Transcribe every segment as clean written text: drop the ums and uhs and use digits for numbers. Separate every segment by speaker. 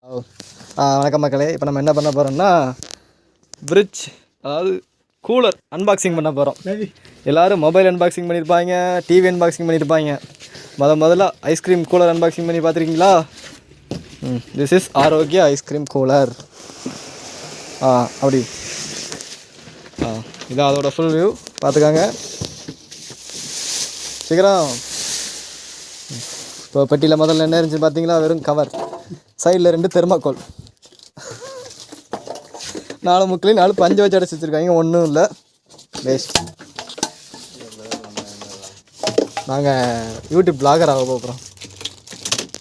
Speaker 1: வணக்கம் மக்களே. இப்போ நம்ம என்ன பண்ண போகிறோம்னா ஃப்ரிட்ஜ், அதாவது கூலர் அன்பாக்சிங் பண்ண போகிறோம். எல்லோரும் மொபைல் அன்பாக்சிங் பண்ணியிருப்பாங்க, டிவி அன்பாக்சிங் பண்ணியிருப்பாங்க. முதல்ல ஐஸ்கிரீம் கூலர் அன்பாக்சிங் பண்ணி பார்த்துருக்கீங்களா? This is Arokya ice cream cooler. அப்படி இதான் அதோட ஃபுல் வியூ பார்த்துக்காங்க. சீக்கிரம். இப்போ பெட்டியில் முதல்ல என்ன இருந்துச்சு பார்த்தீங்களா? வெறும் கவர், சைடில் 2 தெர்மாக்கோல், 4 முக்கிலையும் 4 பஞ்சு வச்சு அடைச்சி வச்சுருக்காங்க. ஒன்றும் இல்லை, வேஸ்ட். நாங்கள் யூடியூப் பிளாகர் ஆக போகிறோம்.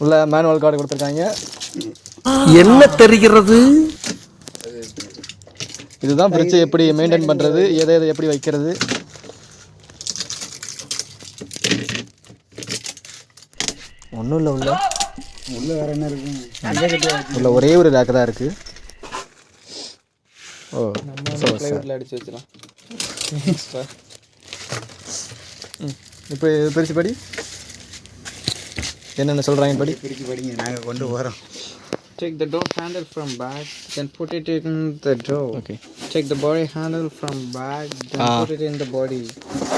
Speaker 1: உள்ள மேனுவல் கார்டு கொடுத்துருக்காங்க.
Speaker 2: என்ன தெரிகிறது?
Speaker 1: இதுதான் ஃப்ரிட்ஜை எப்படி மெயின்டைன் பண்ணுறது, எதை எப்படி வைக்கிறது. ஒன்றும் இல்லை, உள்ள வேற என்ன இருக்கு? உள்ள ஒரே ஒரு ரேக்கு தான் இருக்குது. அடிச்சு வச்சிடலாம். இப்போ பிரிச்சு படி, என்னென்ன சொல்கிறாங்க படி. பிரிச்சு படிங்க, நாங்கள் கொண்டு போகிறோம்.
Speaker 3: Take the door handle from back, then put it in the door.
Speaker 1: Okay.
Speaker 3: Take the body handle from back, then put it in the body.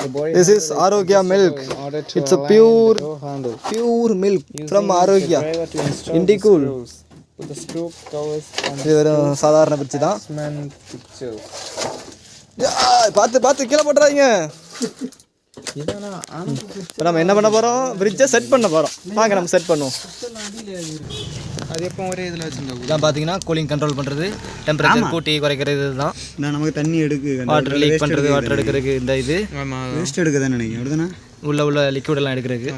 Speaker 3: The body.
Speaker 1: This is Arogya milk. It's a pure milk from Arogya. Indicool.
Speaker 3: Put the screw covers on
Speaker 1: இது ஒரு சாதாரண bridge தான்.
Speaker 3: pictures.
Speaker 1: பார்த்து கீழே போட்டுறாதீங்க. இப்போ நம்ம என்ன பண்ண போகிறோம்? ஃப்ரிட்ஜை செட் பண்ண போகிறோம். வாங்க நம்ம செட் பண்ணுவோம்.
Speaker 3: அது எப்போ ஒரே இதில் வச்சுருந்தோம்.
Speaker 1: இதான் பார்த்தீங்கன்னா கூலிங் கண்ட்ரோல் பண்ணுறது, டெம்பரேச்சர் கூட்டி குறைக்கிறது. இதுதான்
Speaker 2: நமக்கு தண்ணி எடுக்கு,
Speaker 1: வாட்டர் லீக் பண்ணுறது, வாட்டர் எடுக்கிறதுக்கு. இந்த இது
Speaker 2: வேஸ்ட் எடுக்க தான் நினைக்கிறேன். அப்படிதானே?
Speaker 1: உள்ள லிக்விட் எல்லாம் எடுக்கிறதுக்கு.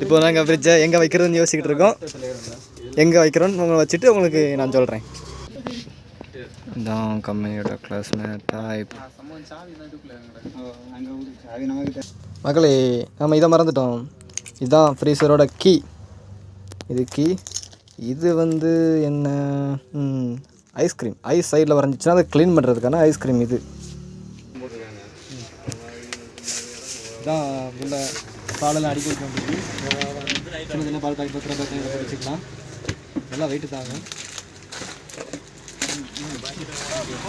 Speaker 1: இப்போ நாங்கள் ஃப்ரிட்ஜை எங்கே வைக்கிறதுன்னு யோசிக்கிட்டு இருக்கோம். எங்கே வைக்கிறோன்னு உங்களை வச்சுட்டு உங்களுக்கு நான் சொல்கிறேன். இதான் கம்பெனியோட கிளாஸ்மேட் டைப். மக்களே, நம்ம இதை மறந்துட்டோம். இதுதான் ஃப்ரீசரோட கீ. இது கீ. இது வந்து என்ன, ஐஸ்கிரீம். ஐஸ் சைடில் வரைஞ்சிச்சுன்னா அதை க்ளீன் பண்ணுறதுக்கான ஐஸ்கிரீம். இது இதான் உள்ள பாலெல்லாம் அடிக்க வைக்க வேண்டியது. சின்ன சின்ன பால் பாக்கெட், பத்திர பாக்கெட் வச்சுக்கலாம். நல்லா வெயிட்டு தாங்க.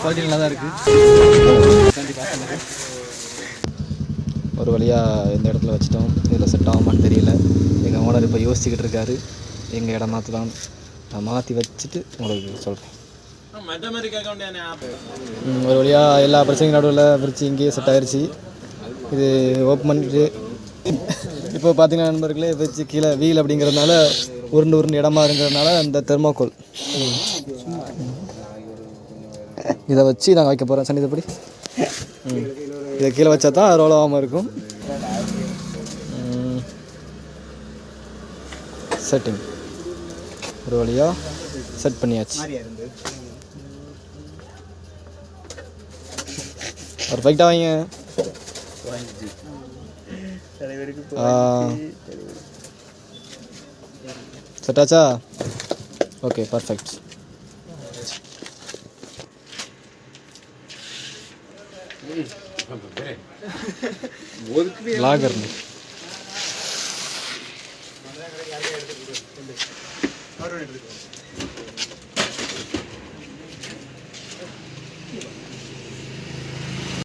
Speaker 1: குவாலிட்டி நல்லா தான் இருக்குது. ஒரு வழியாக இந்த இடத்துல வச்சுட்டோம். இதில் செட் ஆகுமான்னு தெரியல. எங்கள் ஓனர் இப்போ யோசிச்சுக்கிட்டு இருக்காரு எங்கள் இடம் மாற்றலாம். நான் மாற்றி வச்சுட்டு உங்களுக்கு சொல்கிறேன். ஒரு வழியாக எல்லா பிரச்சனையும் நடுவில் ஃப்ரிட்ஜ் இங்கேயே செட் ஆகிடுச்சு. இது ஓப்பன் பண்ணிட்டு இப்போ பார்த்தீங்கன்னா நண்பர்களே, ஃப்ரிட்ஜ் கீழே வீல் அப்படிங்கிறதுனால உருண்டு இடமா இருக்கிறதுனால இந்த தெர்மாக்கோல் இதை வச்சு நாங்கள் வைக்க போகிறோம். சனிதப்படி இதை கீழே வச்சா தான் ரோல் ஆகாமல் இருக்கும். செட்டிங் ஒரு வழியாக செட் பண்ணியாச்சு. பர்ஃபெக்டாக வைங்க. செட் ஆச்சா? Okay, perfect. ब्लॉगर ने